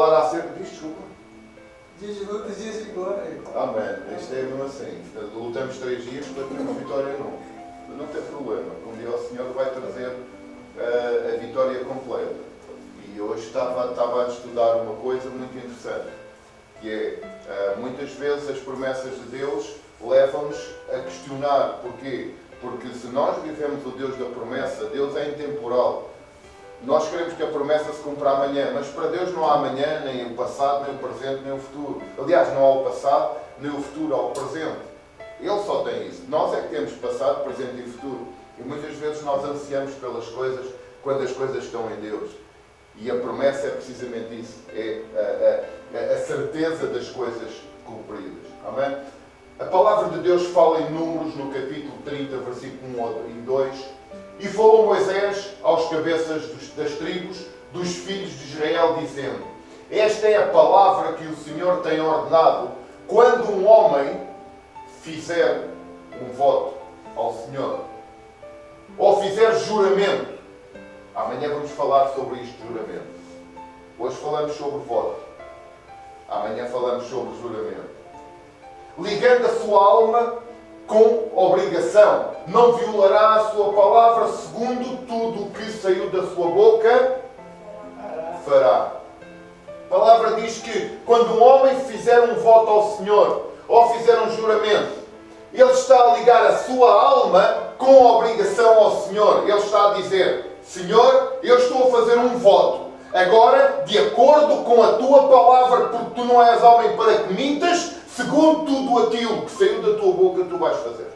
falar acerca disto, desculpa. Dias de luta, dias de glória. Amém. Isto é mesmo assim. Lutamos 3 dias para termos vitória num. Não tem problema. Um dia o Senhor vai trazer a vitória completa. E hoje estava a estudar uma coisa muito interessante, que é, muitas vezes as promessas de Deus levam-nos a questionar. Porquê? Porque se nós vivemos o Deus da promessa, Deus é intemporal. Nós queremos que a promessa se cumpra amanhã, mas para Deus não há amanhã, nem o passado, nem o presente, nem o futuro. Aliás, não há o passado, nem o futuro, há o presente. Ele só tem isso. Nós é que temos passado, presente e futuro. E muitas vezes nós ansiamos pelas coisas quando as coisas estão em Deus. E a promessa é precisamente isso. É a certeza das coisas cumpridas. Amém? A palavra de Deus fala em Números, no capítulo 30, versículo 1 e 2. E falou Moisés aos cabeças das tribos dos filhos de Israel, dizendo: esta é a palavra que o Senhor tem ordenado quando um homem fizer um voto ao Senhor, ou fizer juramento. Amanhã vamos falar sobre isto, juramento. Hoje falamos sobre voto. Amanhã falamos sobre juramento. Ligando a sua alma com obrigação. Não violará a sua palavra, segundo tudo o que saiu da sua boca, fará. A palavra diz que quando um homem fizer um voto ao Senhor, ou fizer um juramento, ele está a ligar a sua alma com obrigação ao Senhor. Ele está a dizer: Senhor, eu estou a fazer um voto. Agora, de acordo com a tua palavra, porque tu não és homem para que mintas, segundo tudo aquilo que saiu da tua boca, tu vais fazer.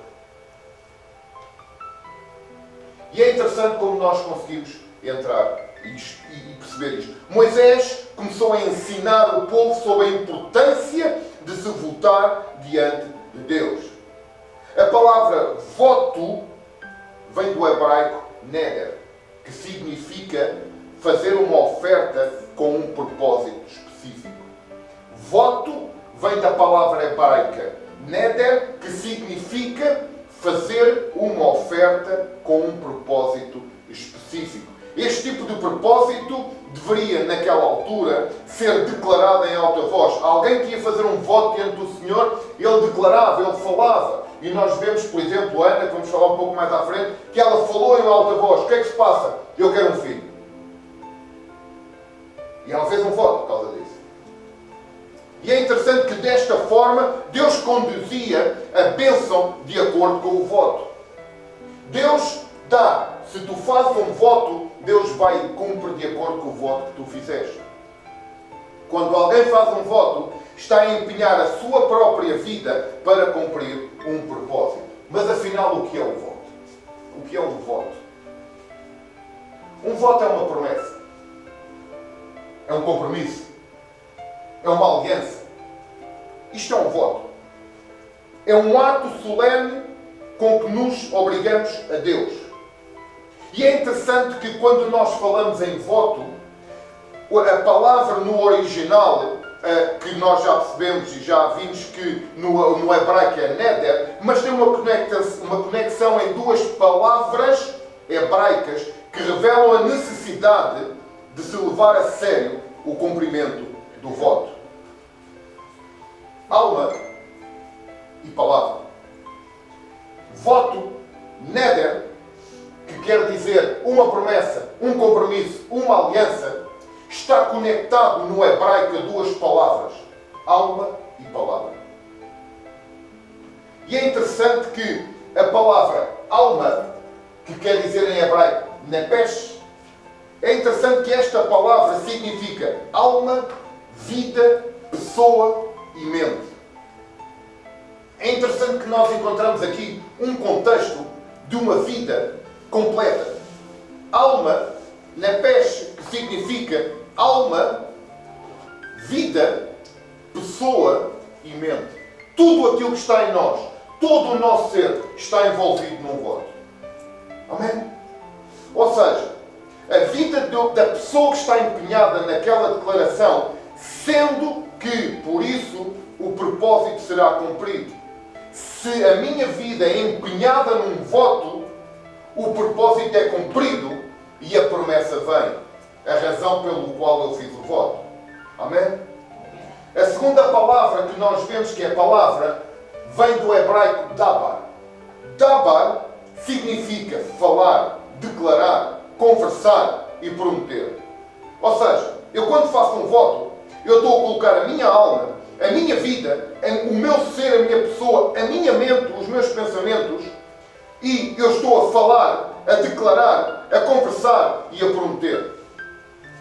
E é interessante como nós conseguimos entrar e perceber isto. Moisés começou a ensinar o povo sobre a importância de se votar diante de Deus. A palavra voto vem do hebraico neder, que significa fazer uma oferta com um propósito específico. Voto vem da palavra hebraica neder, que significa fazer uma oferta com um propósito específico. Este tipo de propósito deveria, naquela altura, ser declarado em alta voz. Alguém que ia fazer um voto diante do Senhor, ele declarava, ele falava. E nós vemos, por exemplo, a Ana, que vamos falar um pouco mais à frente, que ela falou em alta voz. O que é que se passa? Eu quero um filho. E ela fez um voto por causa disso. E é interessante que desta forma Deus conduzia a bênção de acordo com o voto. Deus dá. Se tu fazes um voto, Deus vai e cumpre de acordo com o voto que tu fizeste. Quando alguém faz um voto, está a empenhar a sua própria vida para cumprir um propósito. Mas afinal, o que é o voto? O que é um voto? Um voto é uma promessa. É um compromisso. É uma aliança. Isto é um voto. É um ato solene com que nos obrigamos a Deus. E é interessante que quando nós falamos em voto, a palavra no original, que nós já percebemos e já vimos que no hebraico é neder, mas tem uma conexão em duas palavras hebraicas que revelam a necessidade de se levar a sério o cumprimento do voto. Alma e palavra. Voto, neder, que quer dizer uma promessa, um compromisso, uma aliança, está conectado no hebraico a duas palavras, alma e palavra. E é interessante que a palavra alma, que quer dizer em hebraico nefesh, é interessante que esta palavra significa alma, vida, pessoa e mente. É interessante que nós encontramos aqui um contexto de uma vida completa. Alma, nefesh, que significa alma, vida, pessoa e mente. Tudo aquilo que está em nós, todo o nosso ser está envolvido num voto. Amém? Ou seja, a vida da pessoa que está empenhada naquela declaração, sendo que, por isso, o propósito será cumprido. Se a minha vida é empenhada num voto, o propósito é cumprido e a promessa vem. A razão pelo qual eu fiz o voto. Amém? A segunda palavra que nós vemos, que é a palavra, vem do hebraico dabar. Dabar significa falar, declarar, conversar e prometer. Ou seja, eu quando faço um voto, eu estou a colocar a minha alma, a minha vida, o meu ser, a minha pessoa, a minha mente, os meus pensamentos, e eu estou a falar, a declarar, a conversar e a prometer.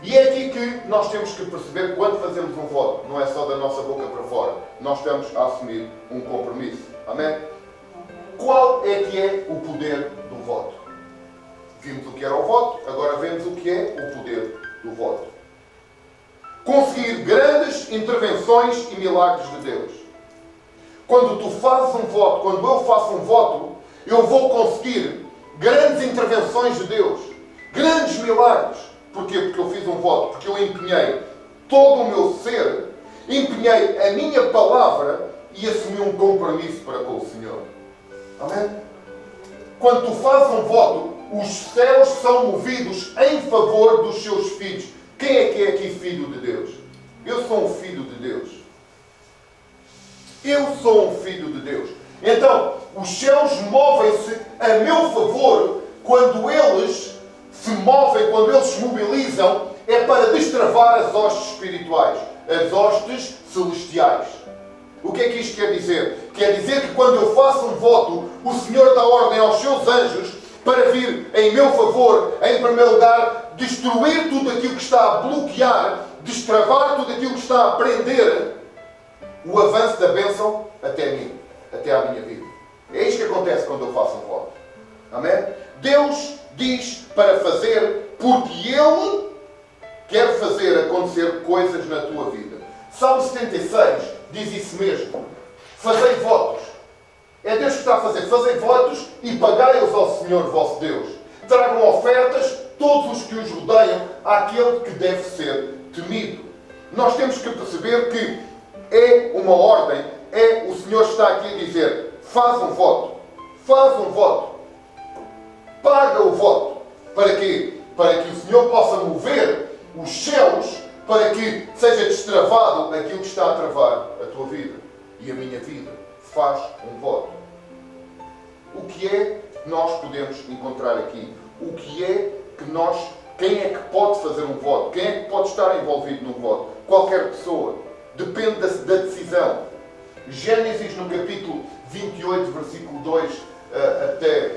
E é aqui que nós temos que perceber quando fazemos um voto. Não é só da nossa boca para fora. Nós estamos a assumir um compromisso. Amém? Qual é que é o poder do voto? Vimos o que era o voto, agora vemos o que é o poder do voto. Conseguir grandes intervenções e milagres de Deus. Quando tu fazes um voto, quando eu faço um voto, eu vou conseguir grandes intervenções de Deus. Grandes milagres. Porquê? Porque eu fiz um voto. Porque eu empenhei todo o meu ser, empenhei a minha palavra e assumi um compromisso para com o Senhor. Amém? Quando tu fazes um voto, os céus são movidos em favor dos seus filhos. Quem é que é aqui filho de Deus? Eu sou um filho de Deus. Eu sou um filho de Deus. Então, os céus movem-se a meu favor quando eles se movem, quando eles se mobilizam, é para destravar as hostes espirituais, as hostes celestiais. O que é que isto quer dizer? Quer dizer que quando eu faço um voto, o Senhor dá ordem aos seus anjos para vir em meu favor, em primeiro lugar, destruir tudo aquilo que está a bloquear, destravar tudo aquilo que está a prender o avanço da bênção até mim, até à minha vida. É isto que acontece quando eu faço um voto. Amém? Deus diz para fazer porque Ele quer fazer acontecer coisas na tua vida. Salmo 76 diz isso mesmo. Fazei votos. É Deus que está a fazer. Fazei votos e pagai-os ao Senhor vosso Deus. Tragam ofertas todos os que os rodeiam àquele que deve ser temido. Nós temos que perceber que é uma ordem. O Senhor está aqui a dizer, faz um voto. Faz um voto. Paga o voto. Para quê? Para que o Senhor possa mover os céus para que seja destravado aquilo que está a travar a tua vida e a minha vida. Faz um voto. O que é que nós podemos encontrar aqui? O que é que nós... Quem é que pode fazer um voto? Quem é que pode estar envolvido num voto? Qualquer pessoa. Depende da decisão. Gênesis, no capítulo 28, versículo 2 até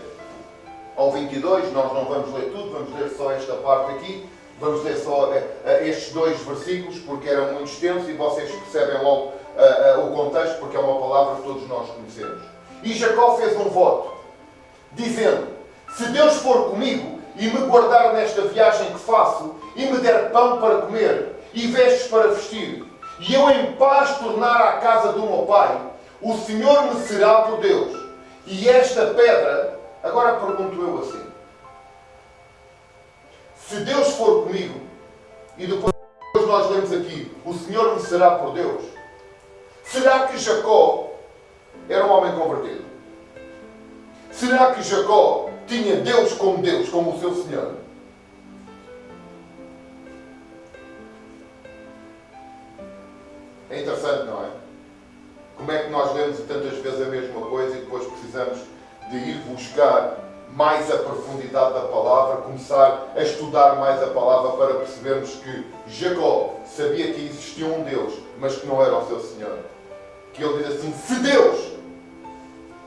ao 22, nós não vamos ler tudo, vamos ler só esta parte aqui. Vamos ler só estes dois versículos, porque eram muito extensos e vocês percebem logo o contexto, porque é uma palavra que todos nós conhecemos. E Jacó fez um voto, dizendo, se Deus for comigo e me guardar nesta viagem que faço, e me der pão para comer, e vestes para vestir, e eu em paz tornar à casa do meu pai, o Senhor me será por Deus. E esta pedra, agora pergunto eu assim, se Deus for comigo, e depois nós lemos aqui, o Senhor me será por Deus, será que Jacó era um homem convertido? Será que Jacó tinha Deus, como o seu Senhor? É interessante, não é? Como é que nós lemos tantas vezes a mesma coisa e depois precisamos de ir buscar mais a profundidade da palavra, começar a estudar mais a palavra para percebermos que Jacó sabia que existia um Deus, mas que não era o seu Senhor. Que ele diz assim, se Deus,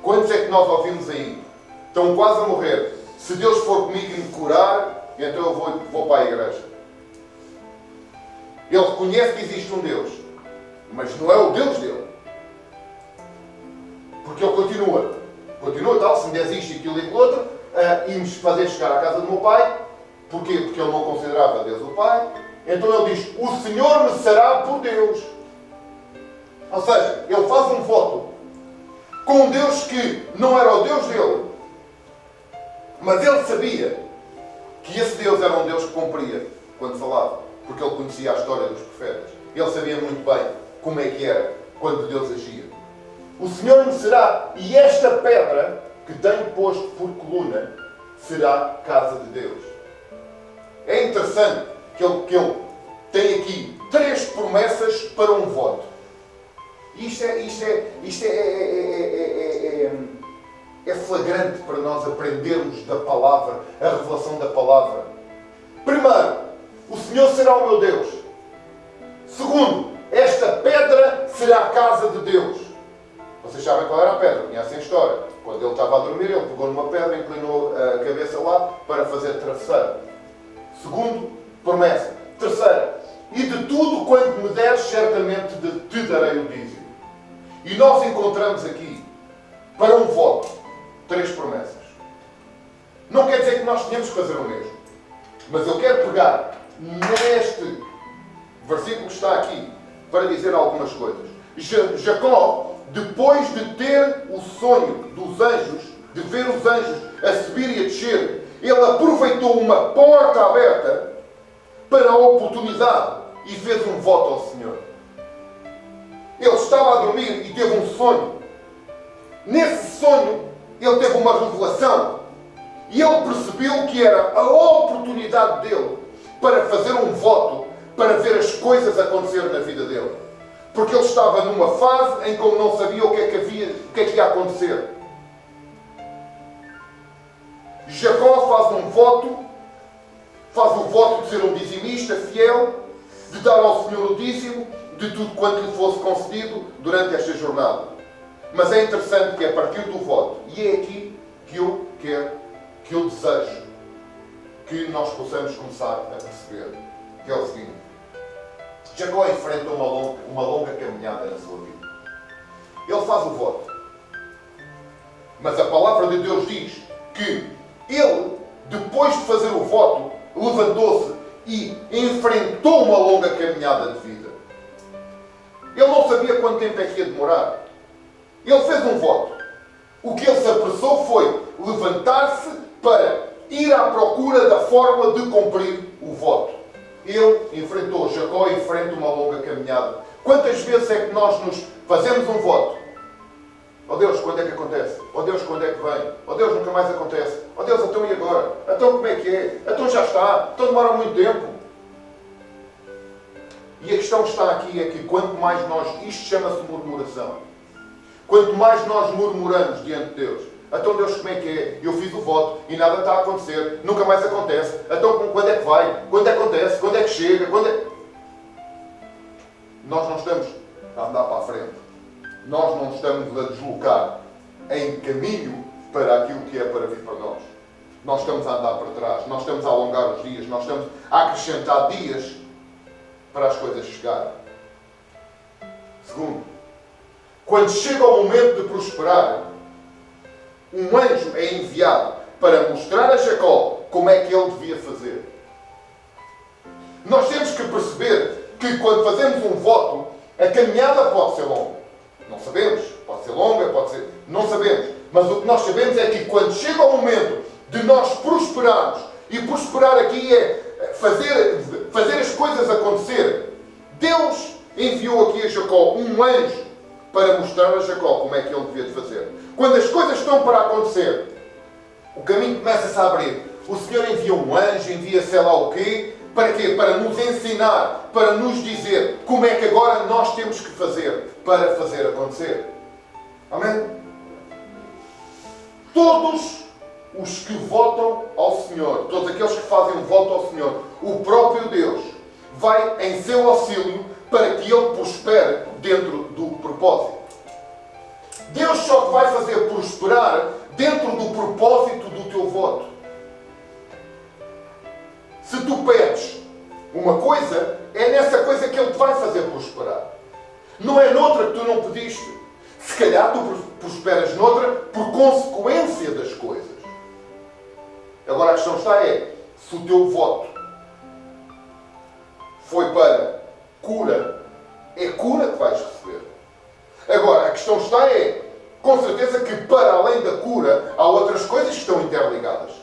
quantos é que nós ouvimos aí? Estão quase a morrer. Se Deus for comigo e me curar, então eu vou para a igreja. Ele reconhece que existe um Deus, mas não é o Deus dele. Porque ele continua tal, se me des isto, aquilo e aquilo outro, e me fazer chegar à casa do meu pai. Porquê? Porque ele não considerava Deus o Pai. Então ele diz, o Senhor me será por Deus. Ou seja, ele faz um voto com um Deus que não era o Deus dele. Mas ele sabia que esse Deus era um Deus que cumpria quando falava. Porque ele conhecia a história dos profetas. Ele sabia muito bem como é que era quando Deus agia. O Senhor me será, e esta pedra que tenho posto por coluna será casa de Deus. É interessante que ele tem aqui 3 promessas para um voto. Isto é flagrante para nós aprendermos da palavra, a revelação da palavra. Primeiro, o Senhor será o meu Deus. Segundo, esta pedra será a casa de Deus. Vocês sabem qual era a pedra, conhecem a história. Quando ele estava a dormir, ele pegou numa pedra, inclinou a cabeça lá para fazer travesseiro. Segundo, promessa. Terceira, e de tudo quanto me deres, certamente te darei o dízimo. E nós encontramos aqui, para um voto, 3 promessas. Não quer dizer que nós tenhamos que fazer o mesmo. Mas eu quero pegar neste versículo que está aqui para dizer algumas coisas. Jacó, depois de ter o sonho dos anjos, de ver os anjos a subir e a descer, ele aproveitou uma porta aberta para a oportunidade e fez um voto ao Senhor. Ele estava a dormir e teve um sonho. Nesse sonho, ele teve uma revelação. E ele percebeu que era a oportunidade dele para fazer um voto, para ver as coisas acontecer na vida dele. Porque ele estava numa fase em que ele não sabia o que é que ia acontecer. Jacó faz um voto, faz o voto de ser um dizimista fiel, de dar ao Senhor o dízimo de tudo quanto lhe fosse concedido durante esta jornada. Mas é interessante que a partir do voto, e é aqui que eu quero, que eu desejo que nós possamos começar a perceber, que é o seguinte: Jacó enfrenta uma longa caminhada na sua vida. Ele faz o voto. Mas a palavra de Deus diz que ele, depois de fazer o voto, levantou-se e enfrentou uma longa caminhada de vida. Ele não sabia quanto tempo é que ia demorar. Ele fez um voto. O que ele se apressou foi levantar-se para ir à procura da forma de cumprir o voto. Ele enfrentou, Jacó enfrenta uma longa caminhada. Quantas vezes é que nós nos fazemos um voto? Oh Deus, quando é que acontece? Oh Deus, quando é que vem? Oh Deus, nunca mais acontece. Oh Deus, então e agora? Então como é que é? Então já está? Então demora muito tempo. E a questão está aqui é que quanto mais nós, isto chama-se murmuração. Quanto mais nós murmuramos diante de Deus, então Deus, como é que é? Eu fiz o voto e nada está a acontecer, nunca mais acontece. Então quando é que vai? Quando é que acontece? Quando é que chega? Nós não estamos a andar para a frente. Nós não estamos a deslocar em caminho para aquilo que é para vir para nós. Nós estamos a andar para trás, nós estamos a alongar os dias, nós estamos a acrescentar dias para as coisas chegarem. Segundo, quando chega o momento de prosperar, um anjo é enviado para mostrar a Jacó como é que ele devia fazer. Nós temos que perceber que quando fazemos um voto, a caminhada pode ser longa. Não sabemos. Pode ser longa, pode ser... Não sabemos. Mas o que nós sabemos é que quando chega o momento de nós prosperarmos, e prosperar aqui é fazer as coisas acontecerem, Deus enviou aqui a Jacó um anjo para mostrar a Jacó como é que ele devia de fazer. Quando as coisas estão para acontecer, o caminho começa-se a abrir. O Senhor envia um anjo, envia sei lá o quê. Para quê? Para nos ensinar, para nos dizer como é que agora nós temos que fazer para fazer acontecer. Amém? Todos os que votam ao Senhor, todos aqueles que fazem um voto ao Senhor, o próprio Deus vai em seu auxílio para que ele prospere dentro do propósito. Deus só te vai fazer prosperar dentro do propósito do teu voto. Se tu pedes uma coisa, é nessa coisa que Ele te vai fazer prosperar. Não é noutra que tu não pediste. Se calhar tu prosperas noutra por consequência das coisas. Agora a questão está se o teu voto foi para cura, é cura que vais receber. Agora a questão está com certeza que para além da cura, há outras coisas que estão interligadas.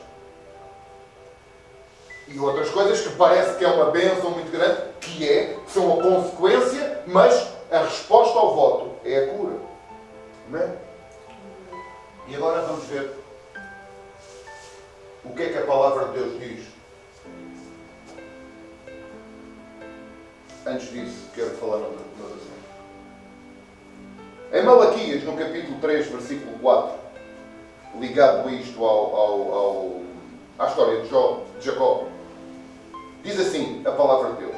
E outras coisas que parece que é uma bênção muito grande, que são a consequência, mas a resposta ao voto é a cura. Amém? E agora vamos ver o que é que a palavra de Deus diz antes disso, quero falar noutro assunto. Em Malaquias, no capítulo 3, versículo 4, ligado isto à história de Jacó, diz assim a palavra de Deus: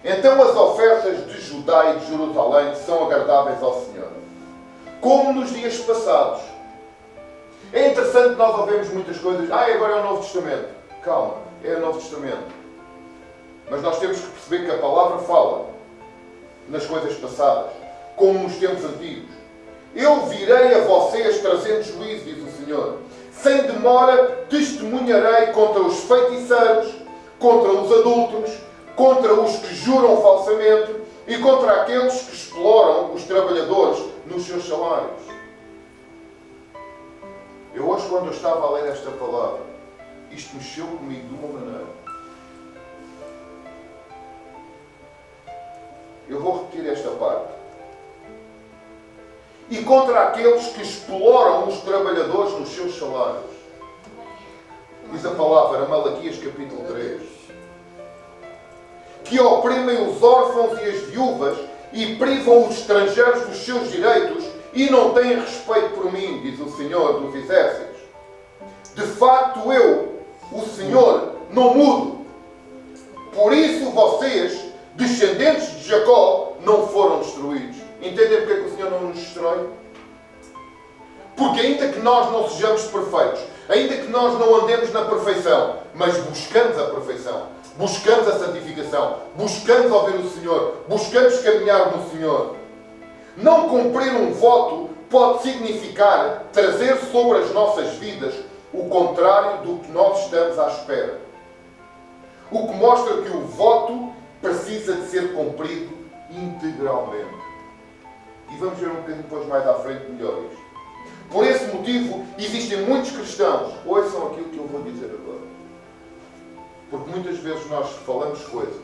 então as ofertas de Judá e de Jerusalém são agradáveis ao Senhor, como nos dias passados. É interessante, nós ouvimos muitas coisas. Agora é o Novo Testamento. Calma, é o Novo Testamento. Mas nós temos que perceber que a palavra fala nas coisas passadas, como nos tempos antigos. Eu virei a vocês trazendo juízo, diz o Senhor. Sem demora testemunharei contra os feiticeiros, contra os adúlteros, contra os que juram falsamente e contra aqueles que exploram os trabalhadores nos seus salários. Eu hoje, quando eu estava a ler esta palavra, isto mexeu comigo de uma maneira. Eu vou repetir esta parte. E contra aqueles que exploram os trabalhadores nos seus salários. Diz a palavra, Malaquias capítulo 3. Que oprimem os órfãos e as viúvas e privam os estrangeiros dos seus direitos e não têm respeito por mim, diz o Senhor dos Exércitos. De facto, eu, o Senhor, não mudo. Por isso vocês, descendentes de Jacó, não foram destruídos. Entendem porque é que o Senhor não nos destrói? Porque ainda que nós não sejamos perfeitos, ainda que nós não andemos na perfeição, mas buscamos a perfeição, buscamos a santificação, buscamos ouvir o Senhor, buscamos caminhar no Senhor. Não cumprir um voto pode significar trazer sobre as nossas vidas o contrário do que nós estamos à espera. O que mostra que o voto precisa de ser cumprido integralmente. E vamos ver um bocadinho depois mais à frente melhor isto. Por esse motivo, existem muitos cristãos. Ouçam aquilo que eu vou dizer agora. Porque muitas vezes nós falamos coisas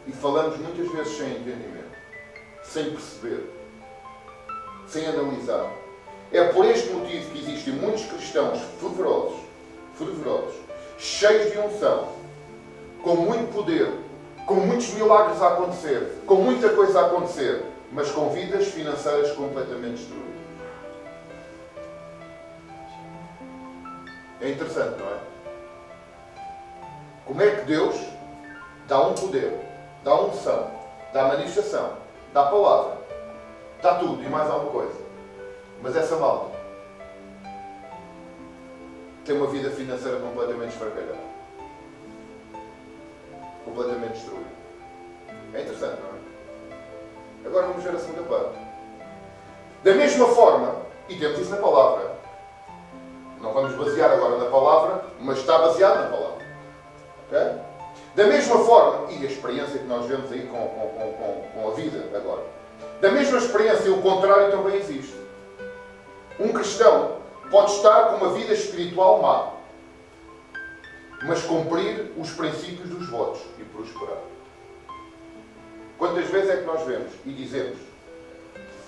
e falamos muitas vezes sem entendimento, sem perceber, sem analisar. É por este motivo que existem muitos cristãos fervorosos, cheios de unção, com muito poder, com muitos milagres a acontecer, com muita coisa a acontecer, mas com vidas financeiras completamente destruídas. É interessante, não é? Como é que Deus dá um poder, dá unção, dá manifestação, dá palavra, dá tudo e mais alguma coisa. Mas essa malta tem uma vida financeira completamente esfargalhada. Completamente destruída. É interessante, não é? Agora vamos ver a segunda parte. Da mesma forma, e temos isso na palavra, não vamos basear agora na palavra, mas está baseado na palavra. Okay? Da mesma forma, e a experiência que nós vemos aí com a vida agora, da mesma experiência, o contrário também existe. Um cristão pode estar com uma vida espiritual má, mas cumprir os princípios dos votos e prosperar. Quantas vezes é que nós vemos e dizemos: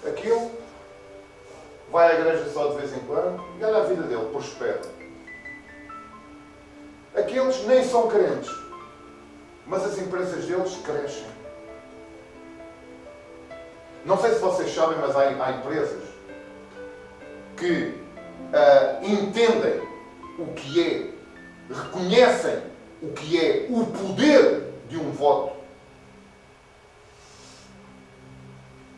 aquele vai à igreja só de vez em quando e olha a vida dele, prospera. Aqueles nem são crentes, mas as empresas deles crescem. Não sei se vocês sabem, mas há empresas que entendem o que é, reconhecem o que é o poder de um voto,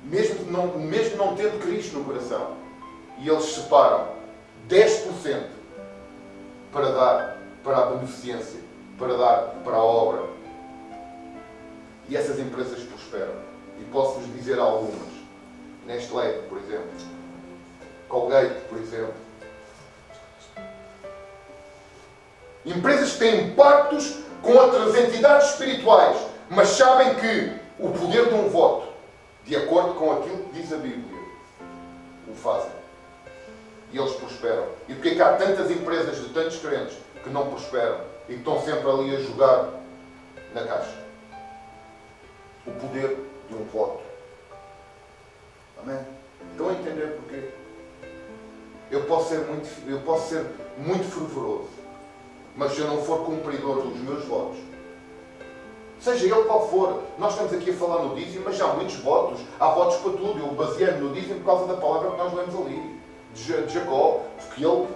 mesmo não tendo Cristo no coração, e eles separam 10% para dar para a beneficência, para dar para a obra, e essas empresas prosperam. E posso-vos dizer algumas: Nestlé, por exemplo, Colgate, por exemplo. Empresas que têm impactos com outras entidades espirituais, mas sabem que o poder de um voto, de acordo com aquilo que diz a Bíblia, o fazem. E eles prosperam. E porque é que há tantas empresas de tantos crentes que não prosperam e que estão sempre ali a jogar na caixa? O poder de um voto. Amém? Estão a entender porquê? Eu posso ser muito fervoroso, mas se eu não for cumpridor dos meus votos, Seja ele qual for. Nós estamos aqui a falar no dízimo, mas há muitos votos. Há votos para tudo. Eu baseei-me no dízimo por causa da palavra que nós lemos ali, de Jacó. Porque ele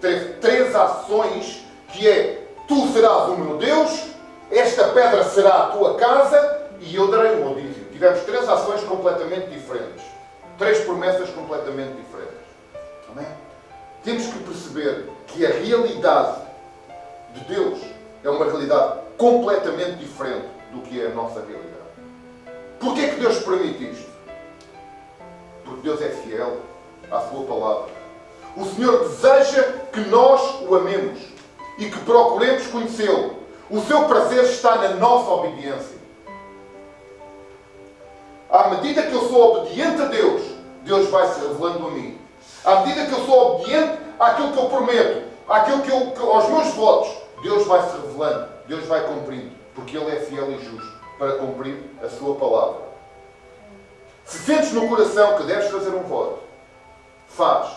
teve 3 ações, que é: tu serás o meu Deus, esta pedra será a tua casa e eu darei o meu dízimo. Tivemos 3 ações completamente diferentes. 3 promessas completamente diferentes. Amém? Temos que perceber que a realidade de Deus é uma realidade completamente diferente do que é a nossa realidade. Porquê é que Deus permite isto? Porque Deus é fiel à sua palavra. O Senhor deseja que nós o amemos e que procuremos conhecê-lo. O seu prazer está na nossa obediência. À medida que eu sou obediente a Deus, Deus vai se revelando a mim. À medida que eu sou obediente àquilo que eu prometo, aos meus votos, Deus vai se revelando, Deus vai cumprindo, porque Ele é fiel e justo para cumprir a sua palavra. Se sentes no coração que deves fazer um voto, faz,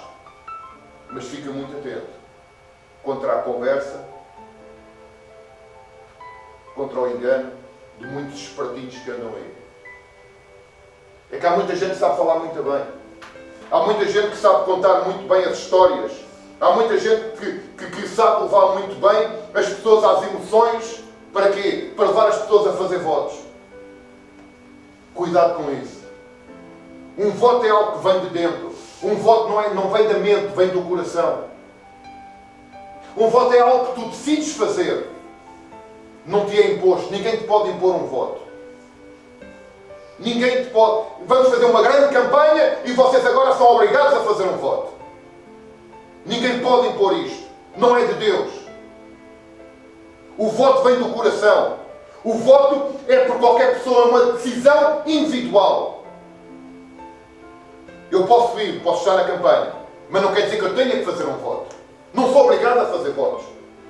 mas fica muito atento contra a conversa, contra o engano de muitos espertinhos que andam aí. É que há muita gente que sabe falar muito bem. Há muita gente que sabe contar muito bem as histórias. Há muita gente que sabe levar muito bem as pessoas às emoções. Para quê? Para levar as pessoas a fazer votos. Cuidado com isso. Um voto é algo que vem de dentro. Um voto não vem da mente, vem do coração. Um voto é algo que tu decides fazer. Não te é imposto. Ninguém te pode impor um voto. Ninguém te pode... Vamos fazer uma grande campanha e vocês agora são obrigados a fazer um voto. Ninguém pode impor isto. Não é de Deus. O voto vem do coração. O voto é por qualquer pessoa, é uma decisão individual. Eu posso ir, posso estar na campanha, mas não quer dizer que eu tenha que fazer um voto. Não sou obrigado a fazer votos.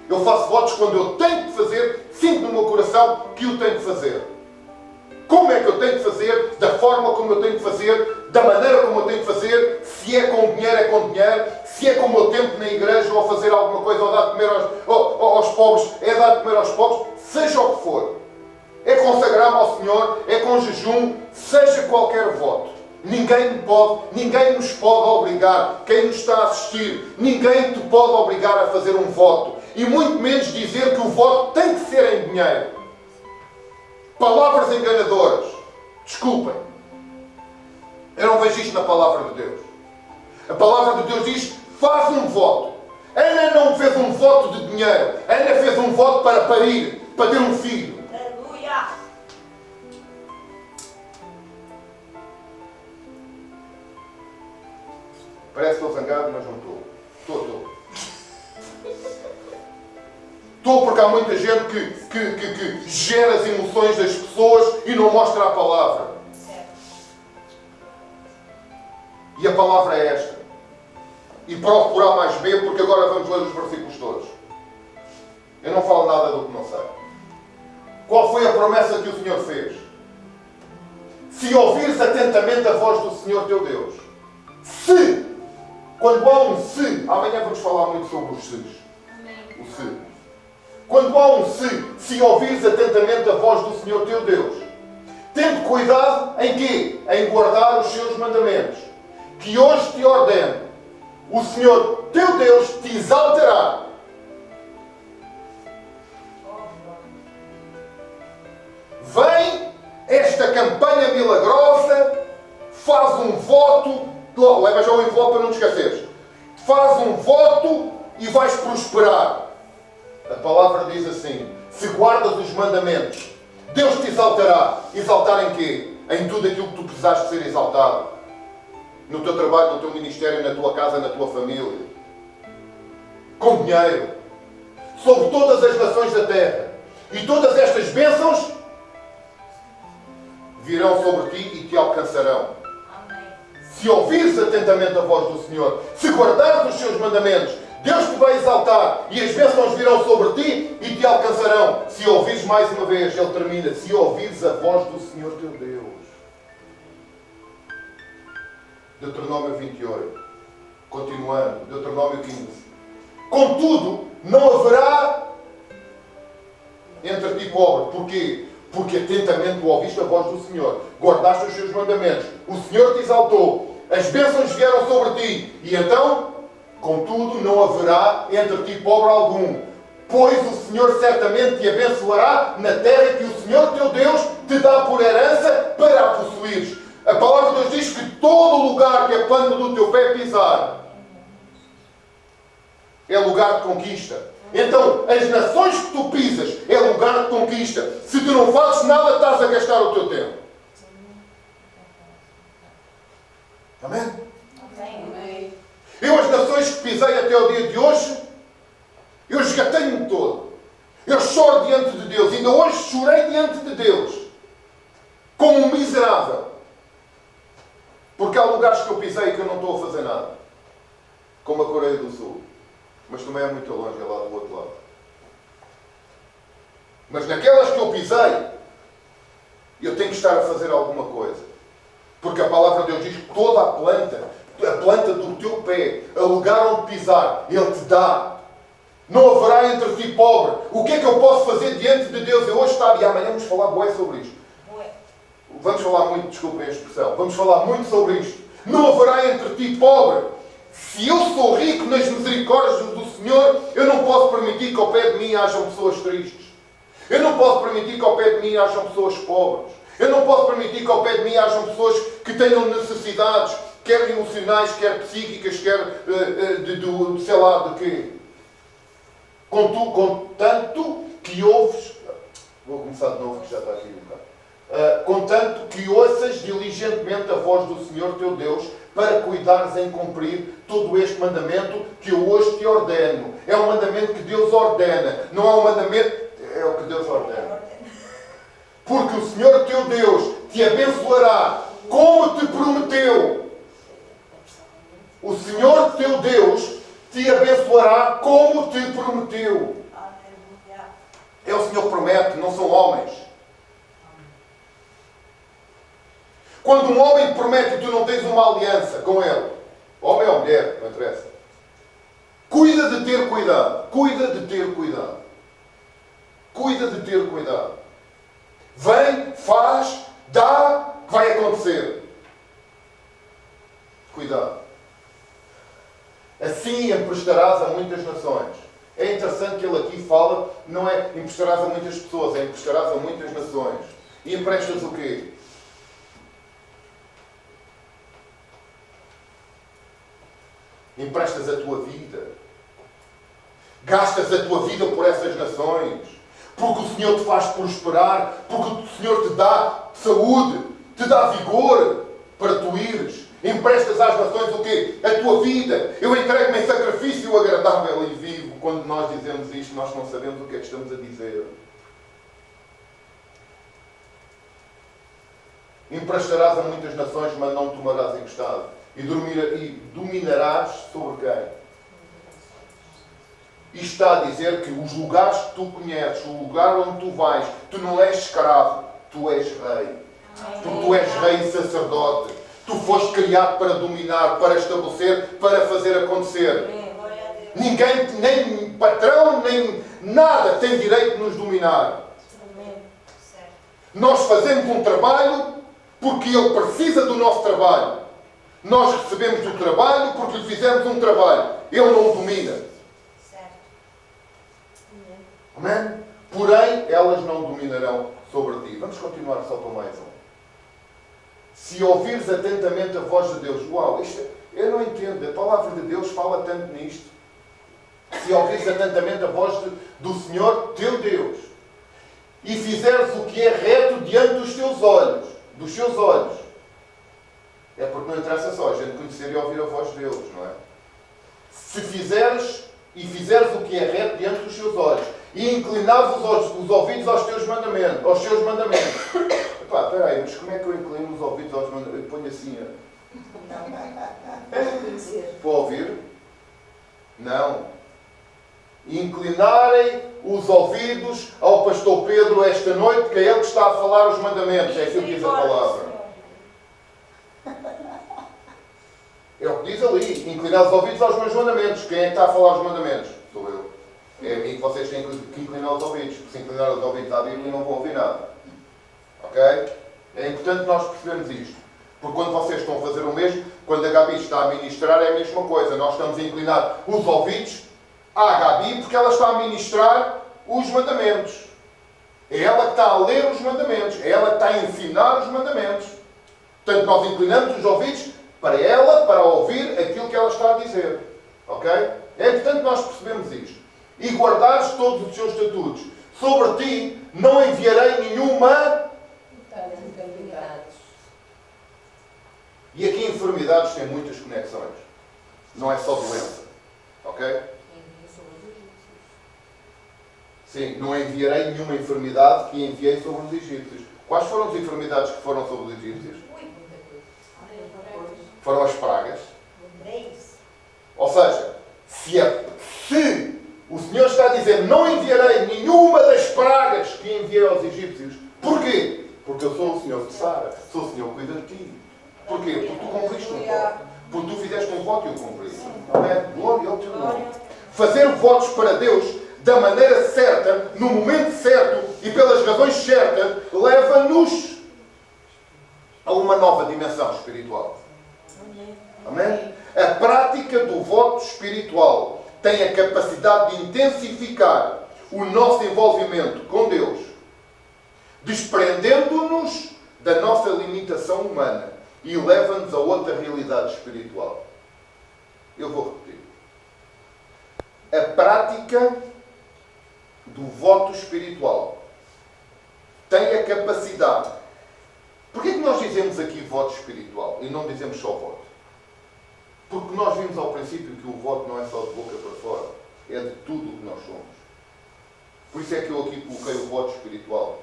Eu faço votos quando eu tenho que fazer, sinto no meu coração que o tenho que fazer. Como é que eu tenho que fazer, da forma como eu tenho que fazer, da maneira como eu tenho que fazer, se é com dinheiro, é com dinheiro, se é com o meu tempo na igreja, ou fazer alguma coisa, ou dar de comer aos pobres, é dar de comer aos pobres, seja o que for. É consagrar-me ao Senhor, é com jejum, seja qualquer voto. Ninguém nos pode obrigar, quem nos está a assistir, ninguém te pode obrigar a fazer um voto. E muito menos dizer que o voto tem que ser em dinheiro. Palavras enganadoras. Desculpem. Eu não vejo isto na palavra de Deus. A palavra de Deus diz: faz um voto. Ana não fez um voto de dinheiro. Ana fez um voto para parir, para ter um filho. Aleluia! Parece que estou zangado, mas não estou. Estou. Estou porque há muita gente que gera as emoções das pessoas e não mostra a palavra. E a palavra é esta. E procurar mais B, porque agora vamos ler os versículos todos. Eu não falo nada do que não sei. Qual foi a promessa que o Senhor fez? Se ouvires atentamente a voz do Senhor teu Deus. Se. Quando há um se. Amanhã vamos falar muito sobre os se's. O se. Quando há um se ouvires atentamente a voz do Senhor teu Deus, tendo cuidado em quê? Em guardar os seus mandamentos, que hoje te ordeno, o Senhor teu Deus te exaltará. Vem esta campanha milagrosa, faz um voto, leva já o envelope para não te esqueceres, faz um voto e vais prosperar. A palavra diz assim: se guardas os mandamentos, Deus te exaltará. Exaltar em quê? Em tudo aquilo que tu precisaste de ser exaltado. No teu trabalho, no teu ministério, na tua casa, na tua família. Com dinheiro. Sobre todas as nações da terra. E todas estas bênçãos virão sobre ti e te alcançarão. Se ouvires atentamente a voz do Senhor, se guardares os seus mandamentos, Deus te vai exaltar e as bênçãos virão sobre ti e te alcançarão. Se ouvires mais uma vez, ele termina, se ouvires a voz do Senhor teu Deus. Deuteronômio 28. Continuando, Deuteronômio 15. Contudo, não haverá entre ti pobre. Porquê? porque atentamente tu ouviste a voz do Senhor, guardaste os seus mandamentos, o Senhor te exaltou, as bênçãos vieram sobre ti, e então, contudo, não haverá entre ti pobre algum, pois o Senhor certamente te abençoará na terra que o Senhor teu Deus te dá por herança para a possuires. A palavra de Deus diz que todo lugar que a planta do teu pé pisar é lugar de conquista. Então, as nações que tu pisas é lugar de conquista. Se tu não fazes nada, estás a gastar o teu tempo. Amém? Amém. Eu, as nações que pisei até o dia de hoje, eu esgatei-me todo. Eu choro diante de Deus. Ainda hoje chorei diante de Deus. Como um miserável. Porque há lugares que eu pisei que eu não estou a fazer nada. Como a Coreia do Sul. Mas também é muito longe, é lá do outro lado. Mas naquelas que eu pisei, eu tenho que estar a fazer alguma coisa. Porque a palavra de Deus diz que toda a planta do teu pé, a lugar onde pisar, Ele te dá. Não haverá entre ti pobre. O que é que eu posso fazer diante de Deus? Eu hoje estava, e amanhã vamos falar bué sobre isto. Vamos falar muito, desculpem a expressão, vamos falar muito sobre isto. Não haverá entre ti pobre. Se eu sou rico nas misericórdias do Senhor, eu não posso permitir que ao pé de mim hajam pessoas tristes. Eu não posso permitir que ao pé de mim hajam pessoas pobres. Eu não posso permitir que ao pé de mim hajam pessoas que tenham necessidades, quer emocionais, quer psíquicas, quer sei lá de quê. Contanto que ouves... Vou começar de novo, que já está aqui um bocado. Contanto que ouças diligentemente a voz do Senhor teu Deus, para cuidares em cumprir todo este mandamento que eu hoje te ordeno. É um mandamento que Deus ordena. Não é um mandamento... É o que Deus ordena. Porque o Senhor teu Deus te abençoará como te prometeu. O Senhor teu Deus te abençoará como te prometeu. É o Senhor que promete, não são homens. Quando um homem te promete e tu não tens uma aliança com ele, homem ou mulher, não interessa. Cuida de ter cuidado. Cuida de ter cuidado. Cuida de ter cuidado. Vem, faz, dá, vai acontecer. Cuidado. Assim emprestarás a muitas nações. É interessante que ele aqui fala, não é emprestarás a muitas pessoas, é emprestarás a muitas nações. E emprestas o quê? Emprestas a tua vida. Gastas a tua vida por essas nações. Porque o Senhor te faz prosperar. Porque o Senhor te dá saúde. Te dá vigor para tu ires. Emprestas às nações o quê? A tua vida. Eu entrego-me em sacrifício agradável e vivo. Quando nós dizemos isto, nós não sabemos o que é que estamos a dizer. Emprestarás a muitas nações, mas não tomarás emprestado. E dominarás sobre quem? Isto está a dizer que os lugares que tu conheces, o lugar onde tu vais, tu não és escravo, tu és rei. Porque tu és rei e sacerdote. Tu foste criado para dominar, para estabelecer, para fazer acontecer. Ninguém, nem patrão, nem nada tem direito de nos dominar. Nós fazemos um trabalho porque ele precisa do nosso trabalho. Nós recebemos o trabalho porque lhe fizemos um trabalho. Ele não o domina. Amém? Porém, elas não dominarão sobre ti. Vamos continuar só com mais um. Se ouvires atentamente a voz de Deus. Uau, eu não entendo. A palavra de Deus fala tanto nisto. Se ouvires atentamente a voz do Senhor, teu Deus. E fizeres o que é reto diante dos teus olhos. Dos seus olhos. É porque não interessa só a gente conhecer e ouvir a voz de Deus, não é? Se fizeres o que é reto diante dos seus olhos e inclinares os ouvidos aos teus mandamentos, aos seus mandamentos. Epá, espera aí, mas como é que eu inclino os ouvidos aos mandamentos? Eu ponho assim, para ouvir? Não. Inclinarem os ouvidos ao pastor Pedro esta noite, que é ele que está a falar os mandamentos. É aquilo que diz a palavra. É o que diz ali. Inclinar os ouvidos aos meus mandamentos. Quem é que está a falar os mandamentos? Sou eu. É a mim que vocês têm que inclinar os ouvidos. Porque se inclinar os ouvidos à Bíblia não vão ouvir nada. Ok? É importante nós percebermos isto. Porque quando vocês estão a fazer o mesmo, quando a Gabi está a ministrar, é a mesma coisa. Nós estamos a inclinar os ouvidos à Gabi porque ela está a ministrar os mandamentos. É ela que está a ler os mandamentos. É ela que está a ensinar os mandamentos. Portanto, nós inclinamos os ouvidos para ela, para ouvir aquilo que ela está a dizer. Ok? É importante nós percebermos isto. E guardares todos os seus estatutos. Sobre ti não enviarei nenhuma... E aqui enfermidades têm muitas conexões. Não é só doença. Ok? Sim, não enviarei nenhuma enfermidade que enviei sobre os egípcios. Quais foram as enfermidades que foram sobre os egípcios? Foram as pragas. Ou seja, se o Senhor está a dizer não enviarei nenhuma das pragas que enviei aos egípcios, porquê? Porque eu sou o Senhor que sara, sou o Senhor que cuida de ti. Porquê? Porque tu cumpriste um voto. Porque tu fizeste um voto e eu cumpri. Amém? Glória ao teu nome. Fazer votos para Deus da maneira certa, no momento certo e pelas razões certas, leva-nos a uma nova dimensão espiritual. Amém? A prática do voto espiritual tem a capacidade de intensificar o nosso envolvimento com Deus, desprendendo-nos da nossa limitação humana e leva-nos a outra realidade espiritual. Eu vou repetir. A prática do voto espiritual tem a capacidade. Porquê que nós dizemos aqui voto espiritual e não dizemos só voto? Porque nós vimos ao princípio que o voto não é só de boca para fora, é de tudo o que nós somos. Por isso é que eu aqui coloquei o voto espiritual.